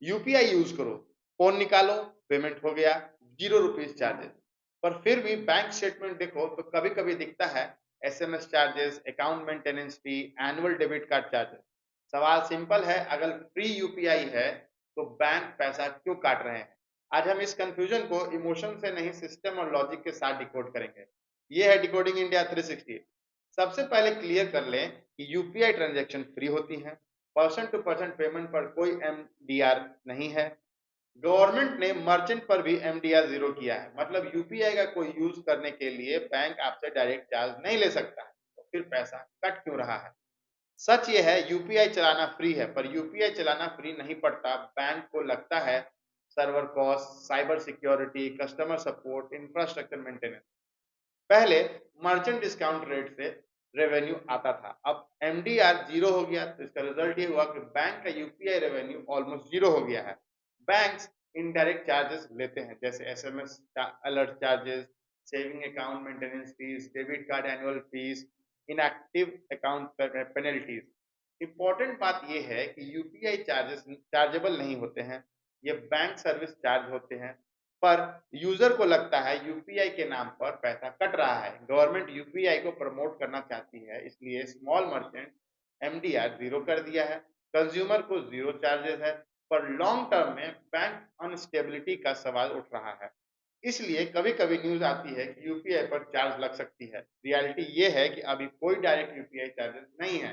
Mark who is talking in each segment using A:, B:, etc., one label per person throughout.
A: UPI use करो, phone निकालो, payment हो गया, ₹0 चार्जेस। पर फिर भी बैंक स्टेटमेंट देखो तो कभी कभी दिखता है एसएमएस चार्जेस, अकाउंट मेंटेनेंस फी, एनुअल डेबिट कार्ड चार्जेस। सवाल सिंपल है, अगर फ्री यूपीआई है तो बैंक पैसा क्यों काट रहे हैं? आज हम इस कंफ्यूजन को इमोशन से नहीं, सिस्टम और लॉजिक के साथ डिकोड करेंगे। ये है डिकोडिंग इंडिया 360। सबसे पहले क्लियर कर लें कि यूपीआई ट्रांजैक्शन फ्री होती हैं, पर्सन टू पर्सन पेमेंट पर कोई एमडीआर नहीं है। गवर्नमेंट ने मर्चेंट पर भी एमडीआर जीरो किया है, मतलब यूपीआई का कोई यूज करने के लिए बैंक आपसे डायरेक्ट चार्ज नहीं ले सकता है, तो फिर पैसा कट क्यों रहा है? सच ये है यूपीआई चलाना फ्री है, पर यूपीआई चलाना फ्री नहीं पड़ता। बैंक को लगता है server cost, cyber security, customer support, infrastructure maintenance. पहले मर्चेंट डिस्काउंट रेट से रेवेन्यू आता था, अब एमडीआर जीरो हो गया, तो इसका रिजल्ट ये हुआ कि बैंक का यूपीआई रेवेन्यू ऑलमोस्ट जीरो हो गया है। बैंक्स इनडायरेक्ट चार्जेस लेते हैं, जैसे SMS alert charges, saving account maintenance fees, debit card annual fees, inactive account penalties. Important बात यह है कि यूपीआई चार्जेस चार्जेबल नहीं होते हैं, ये बैंक सर्विस चार्ज होते हैं। पर यूजर को लगता है यूपीआई के नाम पर पैसा कट रहा है। गवर्नमेंट यूपीआई को प्रमोट करना चाहती है, इसलिए स्मॉल मर्चेंट एमडीआर जीरो कर दिया है, कंज्यूमर को जीरो चार्जेस है। पर लॉन्ग टर्म में बैंक अनस्टेबिलिटी का सवाल उठ रहा है, इसलिए कभी कभी न्यूज आती है कि यूपीआई पर चार्ज लग सकती है। रियलिटी ये है कि अभी कोई डायरेक्ट यूपीआई चार्जेस नहीं है,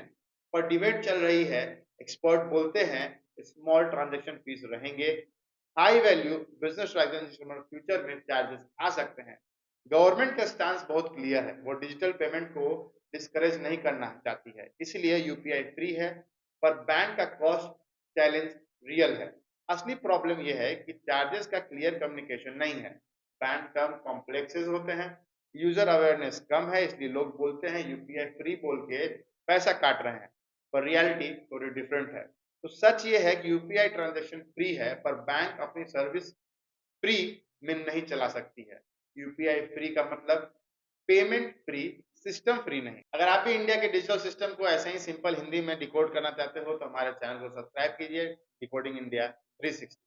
A: पर डिबेट चल रही है। एक्सपर्ट बोलते हैं स्मॉल ट्रांजेक्शन फीस रहेंगे, हाई वैल्यू बिजनेस ट्रांजेक्शन और फ्यूचर में चार्जेस आ सकते हैं। गवर्नमेंट का स्टांस बहुत क्लियर है, वो डिजिटल पेमेंट को डिस्करेज नहीं करना चाहती है, इसलिए यूपीआई फ्री है। पर बैंक का कॉस्ट चैलेंज रियल है। असली प्रॉब्लम यह है कि चार्जेस का क्लियर कम्युनिकेशन नहीं है। बैंक कम कॉम्प्लेक्सेस होते हैं, यूजर अवेयरनेस कम है, इसलिए लोग बोलते हैं यूपीआई फ्री बोल के पैसा काट रहे हैं, पर रियलिटी थोड़ी डिफरेंट है। तो सच ये है कि यूपीआई ट्रांजैक्शन फ्री है, पर बैंक अपनी सर्विस फ्री में नहीं चला सकती है। यूपीआई फ्री का मतलब पेमेंट फ्री, सिस्टम फ्री नहीं। अगर आप भी इंडिया के डिजिटल सिस्टम को ऐसे ही सिंपल हिंदी में डिकोड करना चाहते हो तो हमारे चैनल को सब्सक्राइब कीजिए, डिकोडिंग इंडिया 360।